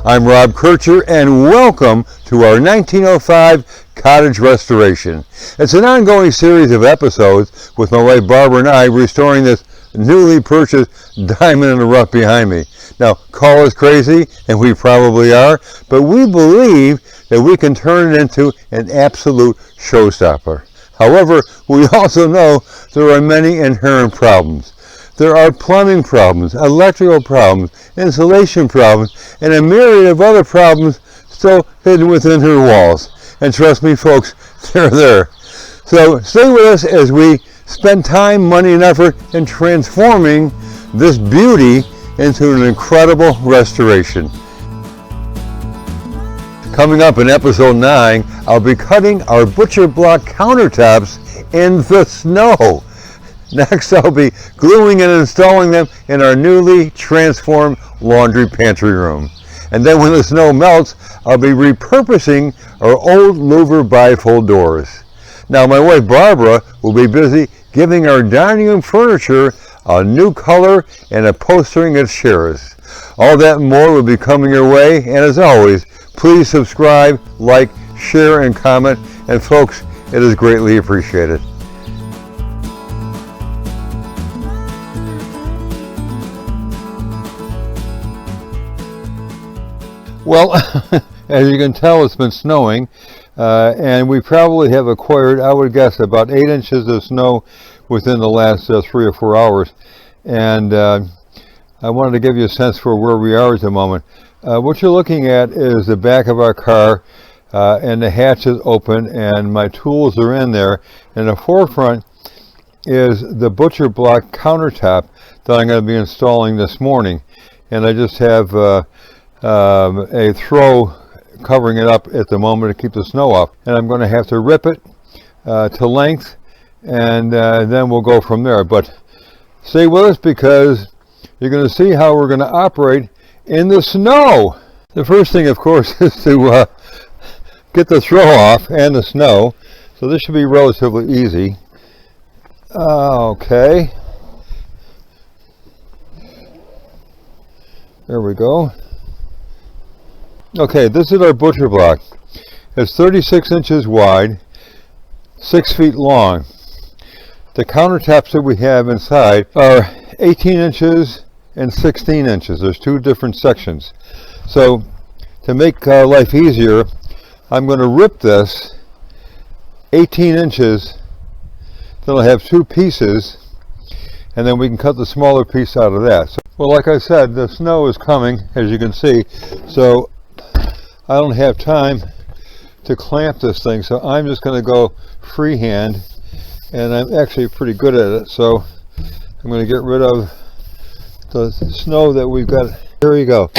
I'm Rob Kircher, and welcome to our 1905 cottage restoration. It's an ongoing series of episodes with my wife Barbara and I restoring this newly purchased diamond in the rough behind me. Now, call us crazy, and we probably are, but we believe that we can turn it into an absolute showstopper. However, we also know there are many inherent problems. There are plumbing problems, electrical problems, insulation problems, and a myriad of other problems still hidden within her walls. And trust me, folks, they're there. So stay with us as we spend time, money, and effort in transforming this beauty into an incredible restoration. Coming up in episode 9, I'll be cutting our butcher block countertops in the snow. Next, I'll be gluing and installing them in our newly transformed laundry pantry room. And then when the snow melts, I'll be repurposing our old louver bifold doors. Now, my wife Barbara will be busy giving our dining room furniture a new color and upholstering its chairs. All that and more will be coming your way, and as always, please subscribe, like, share, and comment, and folks, it is greatly appreciated. Well, as you can tell, it's been snowing, and we probably have acquired, I would guess, about 8 inches of snow within the last 3 or 4 hours. And I wanted to give you a sense for where we are at the moment. What you're looking at is the back of our car, and the hatch is open, and my tools are in there. In the forefront is the butcher block countertop that I'm going to be installing this morning. And I just have a throw covering it up at the moment to keep the snow up, and I'm going to have to rip it to length, and then we'll go from there. But stay with us because you're going to see how we're going to operate in the snow. The first thing, of course, is to get the throw off and the snow, so this should be relatively easy. Okay, there we go. Okay, this is our butcher block. It's 36 inches wide, 6 feet long. The countertops that we have inside are 18 inches and 16 inches. There's 2 different sections. So to make life easier, I'm going to rip this 18 inches. Then I'll have 2 pieces, and then we can cut the smaller piece out of that. So, well, like I said, the snow is coming, as you can see, so I don't have time to clamp this thing, so I'm just going to go freehand, and I'm actually pretty good at it. So I'm going to get rid of the snow that we've got. Here we go.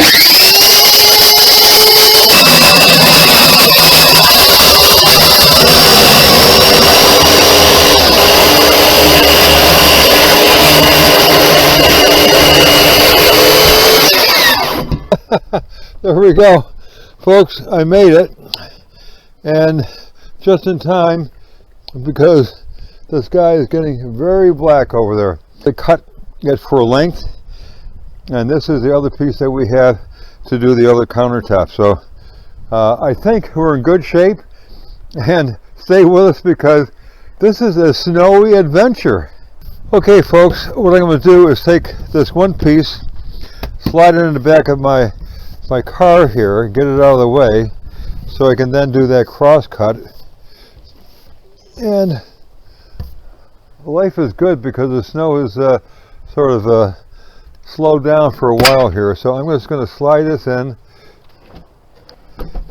There we go. Folks, I made it, and just in time, because the sky is getting very black over there. I cut it for length, and this is the other piece that we have to do the other countertop. So I think we're in good shape, and stay with us because this is a snowy adventure. Okay, folks, what I'm going to do is take this one piece, slide it in the back of my car here, get it out of the way so I can then do that cross cut. And life is good because the snow is sort of slowed down for a while here. So I'm just going to slide this in.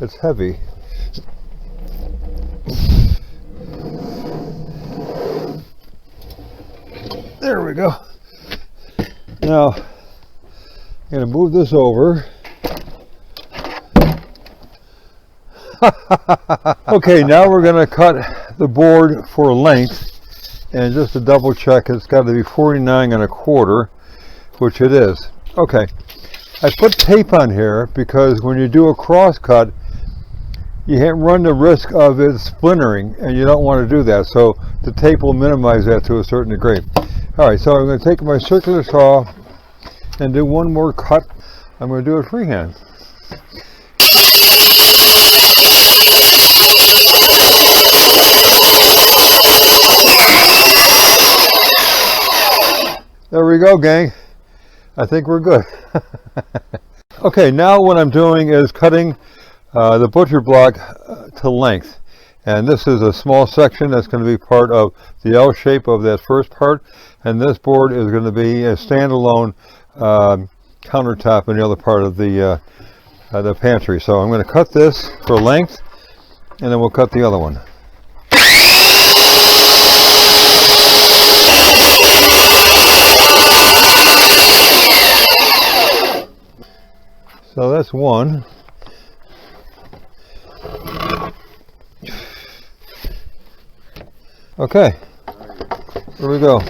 It's heavy. There we go. Now I'm going to move this over. Okay, now we're going to cut the board for length, and just to double check, it's got to be 49 1/4, which it is. Okay, I put tape on here because when you do a cross cut, you run the risk of it splintering, and you don't want to do that, so the tape will minimize that to a certain degree. Alright, so I'm going to take my circular saw and do one more cut. I'm going to do it freehand. There we go, gang. I think we're good. Okay, now what I'm doing is cutting the butcher block to length. And this is a small section that's going to be part of the L shape of that first part. And this board is going to be a standalone countertop in the other part of the pantry. So I'm going to cut this for length, and then we'll cut the other one. So that's one. Okay, here we go.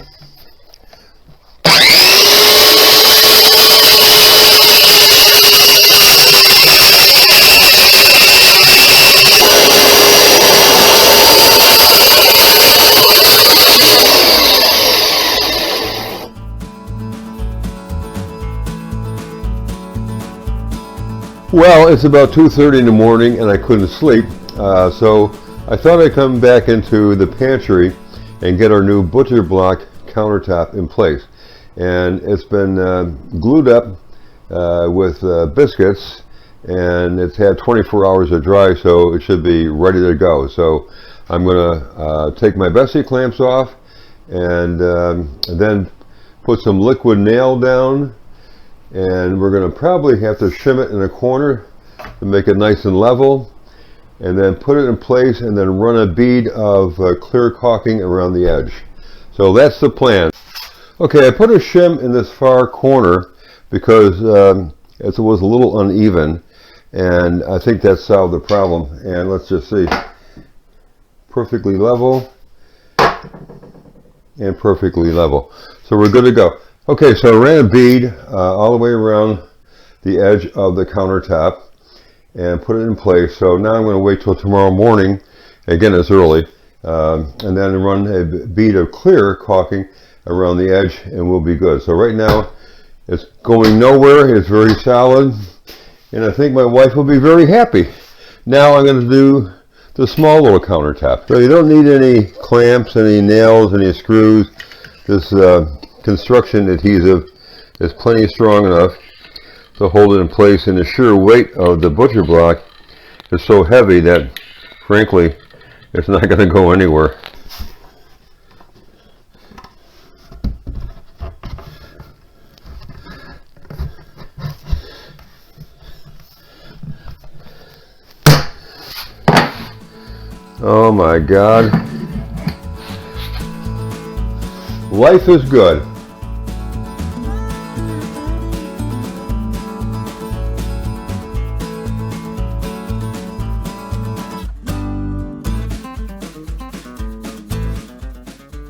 Well, it's about 2:30 in the morning and I couldn't sleep, so I thought I'd come back into the pantry and get our new butcher block countertop in place. And it's been glued up with biscuits, and it's had 24 hours to dry, so it should be ready to go. So I'm going to take my Bessie clamps off and then put some liquid nail down, and we're going to probably have to shim it in a corner to make it nice and level, and then put it in place and then run a bead of clear caulking around the edge. So that's the plan. Okay, I put a shim in this far corner because it was a little uneven, and I think that solved the problem. And let's just see, perfectly level and perfectly level. So we're good to go. Okay, so I ran a bead all the way around the edge of the countertop and put it in place. So now I'm going to wait till tomorrow morning, again it's early, and then run a bead of clear caulking around the edge and we'll be good. So right now it's going nowhere, it's very solid, and I think my wife will be very happy. Now I'm going to do the small little countertop. So you don't need any clamps, any nails, any screws. This construction adhesive is plenty strong enough to hold it in place, and the sheer weight of the butcher block is so heavy that frankly it's not going to go anywhere. Oh my God. Life is good.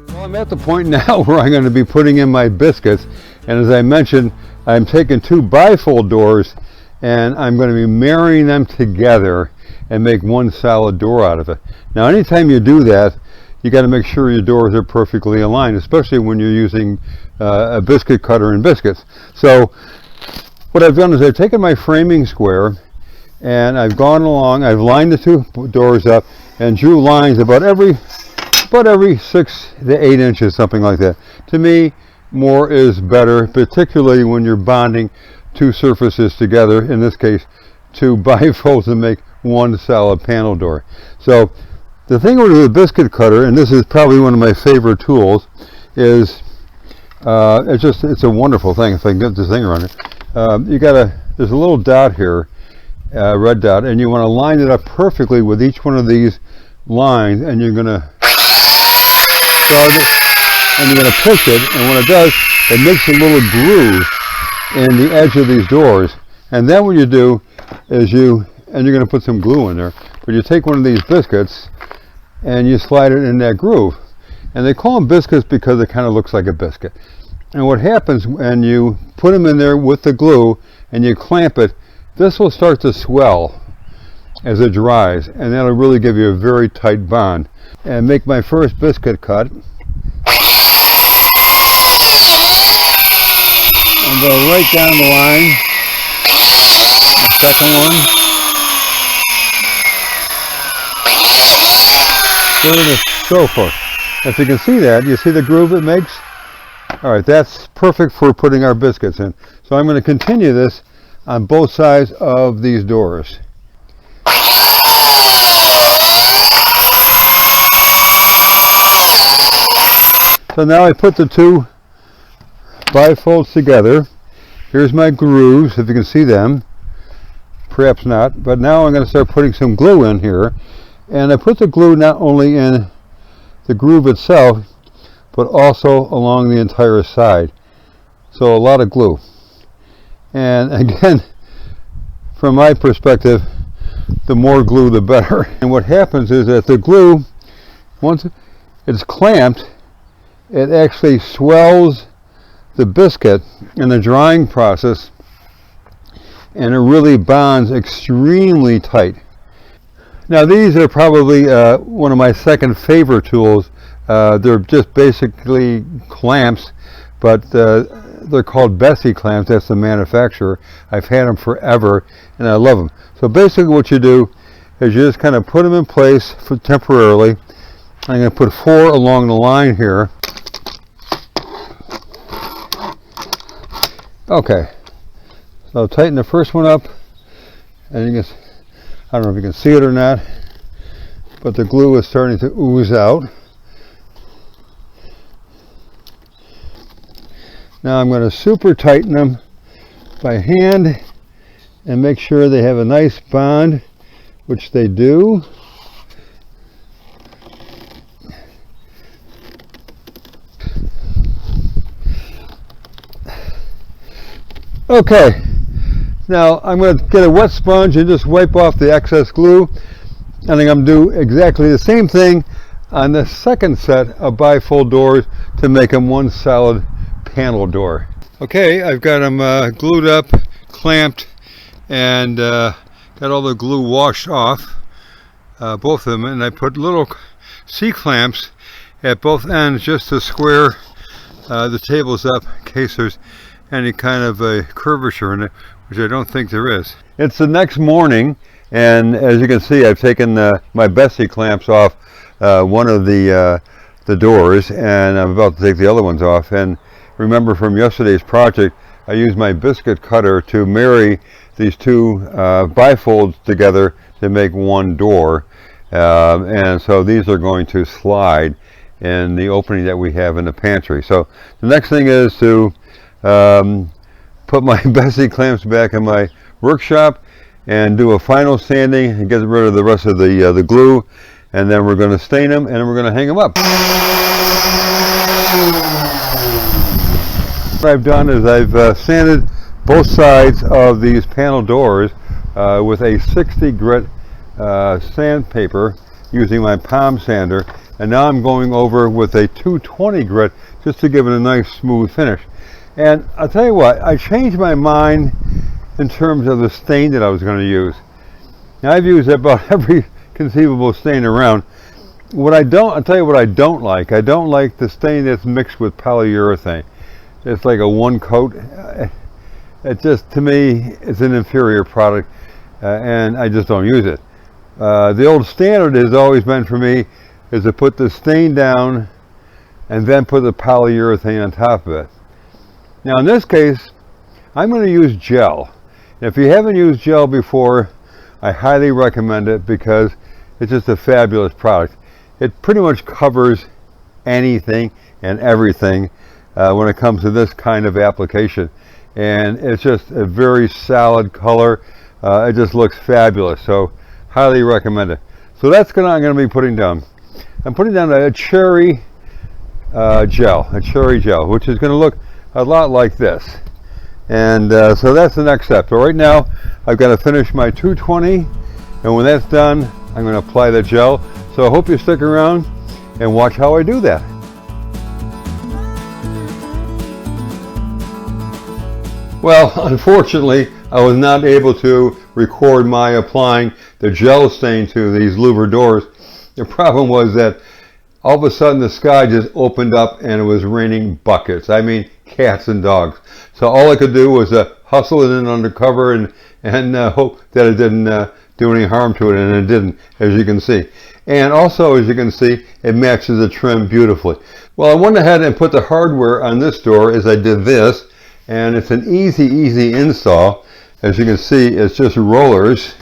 Well, I'm at the point now where I'm going to be putting in my biscuits, and as I mentioned, I'm taking two bifold doors and I'm going to be marrying them together and make one solid door out of it. Now anytime you do that, you got to make sure your doors are perfectly aligned, especially when you're using a biscuit cutter and biscuits. So what I've done is I've taken my framing square and I've gone along, I've lined the two doors up and drew lines about every 6 to 8 inches, something like that. To me, more is better, particularly when you're bonding two surfaces together, in this case two bifolds, to make one solid panel door. So the thing with the biscuit cutter, and this is probably one of my favorite tools, is it's a wonderful thing. If I can get this thing around it, there's a little dot here, red dot, and you want to line it up perfectly with each one of these lines, and you're going to start it and you're going to push it, and when it does, it makes a little groove in the edge of these doors. And then what you do is you're going to put some glue in there, but you take one of these biscuits and you slide it in that groove. And they call them biscuits because it kind of looks like a biscuit. And what happens when you put them in there with the glue and you clamp it, this will start to swell as it dries, and that'll really give you a very tight bond. And make my first biscuit cut. And go right down the line. Second one. Third and so forth. If you can see that, you see the groove it makes? Alright, that's perfect for putting our biscuits in. So I'm going to continue this on both sides of these doors. So now I put the two bifolds together. Here's my grooves, if you can see them. Perhaps not, but now I'm going to start putting some glue in here. And I put the glue not only in the groove itself, but also along the entire side. So a lot of glue. And again, from my perspective, the more glue the better. And what happens is that the glue, once it's clamped, it actually swells the biscuit in the drying process, and it really bonds extremely tight. Now these are probably one of my second favorite tools. They're just basically clamps, but they're called Bessie clamps. That's the manufacturer. I've had them forever and I love them. So basically what you do is you just kind of put them in place for temporarily. I'm going to put 4 along the line here. Okay, so tighten the first one up, and you can, I don't know if you can see it or not, but the glue is starting to ooze out. Now I'm going to super tighten them by hand and make sure they have a nice bond, which they do. Okay, now I'm going to get a wet sponge and just wipe off the excess glue. And I'm going to do exactly the same thing on the second set of bifold doors to make them one solid panel door. Okay, I've got them glued up, clamped, and got all the glue washed off, both of them, and I put little C-clamps at both ends just to square the tables up in case there's any kind of a curvature in it, which I don't think there is. It's the next morning, and as you can see, I've taken my Bessie clamps off one of the doors, and I'm about to take the other ones off. And remember from yesterday's project, I used my biscuit cutter to marry these two bifolds together to make one door, and so these are going to slide in the opening that we have in the pantry. So the next thing is to put my Bessie clamps back in my workshop and do a final sanding and get rid of the rest of the glue, and then we're going to stain them and then we're going to hang them up. What I've done is I've sanded both sides of these panel doors with a 60 grit sandpaper using my palm sander, and now I'm going over with a 220 grit just to give it a nice smooth finish. And I'll tell you what, I changed my mind in terms of the stain that I was going to use. Now I've used about every conceivable stain around. I'll tell you what I don't like. I don't like the stain that's mixed with polyurethane. It's like a one coat. It just, to me, it's an inferior product, and I just don't use it. The old standard has always been for me is to put the stain down and then put the polyurethane on top of it. Now in this case, I'm going to use gel. If you haven't used gel before, I highly recommend it because it's just a fabulous product. It pretty much covers anything and everything when it comes to this kind of application. And it's just a very solid color. It just looks fabulous. So highly recommend it. So that's what I'm going to be putting down. I'm putting down a cherry gel, which is going to look a lot like this. And so that's the next step. So right now I've got to finish my 220, and when that's done I'm going to apply the gel. So I hope you stick around and watch how I do that. Well, unfortunately I was not able to record my applying the gel stain to these louver doors. The problem was that all of a sudden the sky just opened up and it was raining buckets. I mean, cats and dogs. So all I could do was hustle it in under cover and hope that it didn't do any harm to it, and it didn't, as you can see. And also, as you can see, it matches the trim beautifully. Well, I went ahead and put the hardware on this door as I did this, and it's an easy install. As you can see, it's just rollers.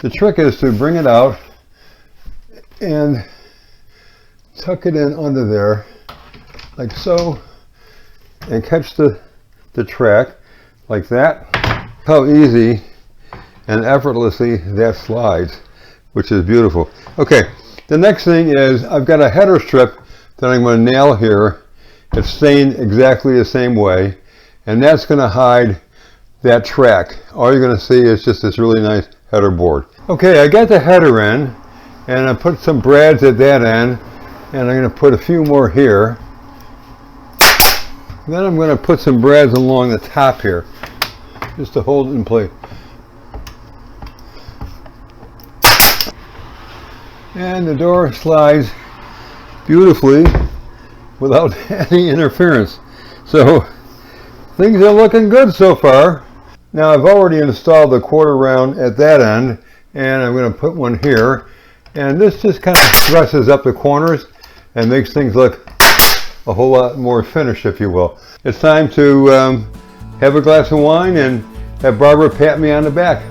The trick is to bring it out and tuck it in under there, like so, and catch the track, like that. How easy and effortlessly that slides, which is beautiful. Okay, the next thing is I've got a header strip that I'm going to nail here. It's stained exactly the same way, and that's going to hide that track. All you're going to see is just this really nice header board. Okay, I got the header in, and I put some brads at that end, and I'm going to put a few more here. Then I'm going to put some brads along the top here, just to hold it in place. And the door slides beautifully without any interference. So things are looking good so far. Now I've already installed the quarter round at that end, and I'm going to put one here. And this just kind of dresses up the corners and makes things look a whole lot more finished, if you will. It's time to have a glass of wine and have Barbara pat me on the back.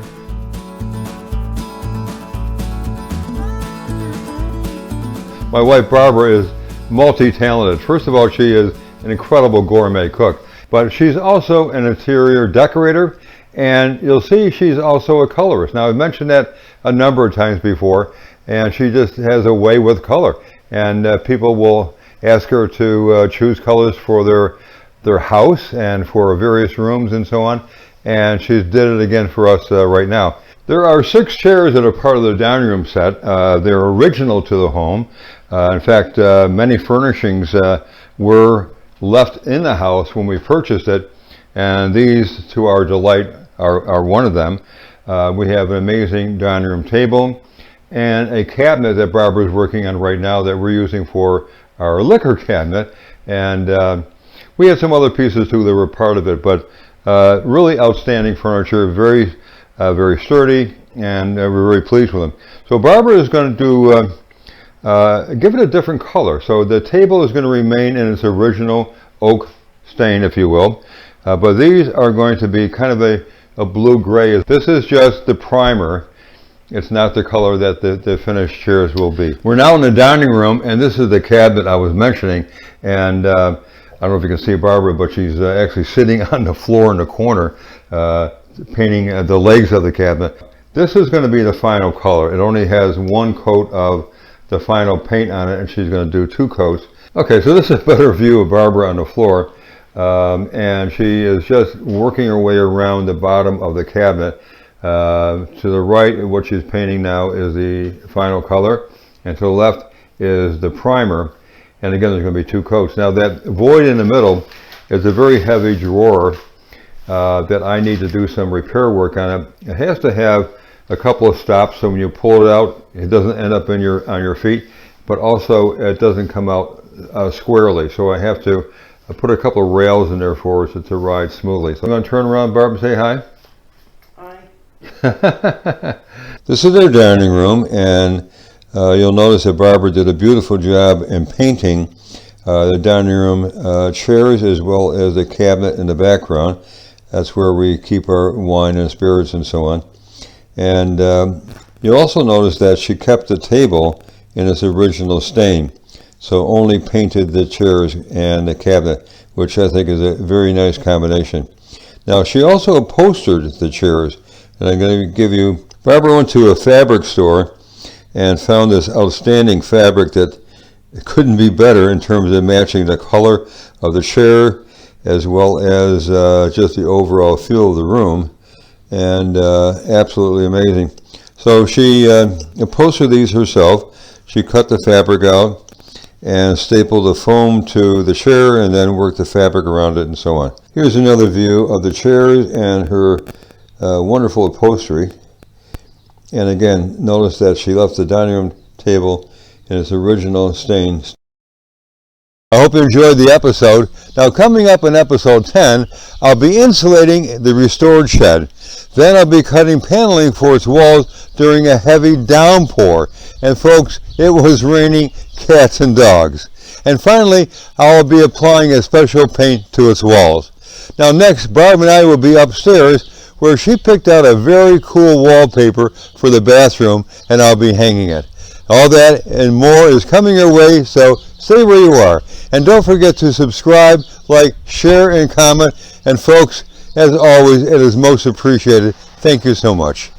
My wife Barbara is multi-talented. First of all, she is an incredible gourmet cook, but she's also an interior decorator, and you'll see she's also a colorist. Now, I've mentioned that a number of times before, and she just has a way with color, and people will ask her to choose colors for their house and for various rooms and so on, and she's did it again for us right now. There are 6 chairs that are part of the dining room set. They're original to the home. In fact, many furnishings were left in the house when we purchased it, and these, to our delight, are one of them. We have an amazing dining room table and a cabinet that Barbara is working on right now that we're using for our liquor cabinet, and we had some other pieces too that were part of it, but really outstanding furniture, very sturdy, and we're very pleased with them. So Barbara is going to give it a different color. So the table is going to remain in its original oak stain, if you will, but these are going to be kind of a blue-gray. This is just the primer. It's not the color that the finished chairs will be. We're now in the dining room, and this is the cabinet I was mentioning, and I don't know if you can see Barbara, but she's actually sitting on the floor in the corner, painting the legs of the cabinet. This is going to be the final color. It only has one coat of the final paint on it, and she's going to do 2 coats. Okay, so this is a better view of Barbara on the floor, and she is just working her way around the bottom of the cabinet. To the right, what she's painting now is the final color, and to the left is the primer, and again there's going to be 2 coats. Now that void in the middle is a very heavy drawer that I need to do some repair work on it. It has to have a couple of stops, so when you pull it out, it doesn't end up on your feet, but also it doesn't come out squarely. So I have to put a couple of rails in there for it to ride smoothly. So I'm going to turn around, Barb, and say hi. Hi. This is their dining room, and you'll notice that Barbara did a beautiful job in painting the dining room chairs as well as the cabinet in the background. That's where we keep our wine and spirits and so on. And you'll also notice that she kept the table in its original stain, so only painted the chairs and the cabinet, which I think is a very nice combination. Now she also upholstered the chairs, and I'm going to give you, Barbara went to a fabric store and found this outstanding fabric that couldn't be better in terms of matching the color of the chair as well as just the overall feel of the room, and absolutely amazing. So she upholstered these herself. She cut the fabric out and stapled the foam to the chair and then worked the fabric around it and so on. Here's another view of the chairs and her wonderful upholstery. And again, notice that she left the dining room table in its original stain. I hope you enjoyed the episode. Now, coming up in episode 10, I'll be insulating the restored shed. Then I'll be cutting paneling for its walls during a heavy downpour. And folks, it was raining cats and dogs. And finally, I'll be applying a special paint to its walls. Now next, Barb and I will be upstairs where she picked out a very cool wallpaper for the bathroom, and I'll be hanging it. All that and more is coming your way, so stay where you are. And don't forget to subscribe, like, share, and comment. And folks, as always, it is most appreciated. Thank you so much.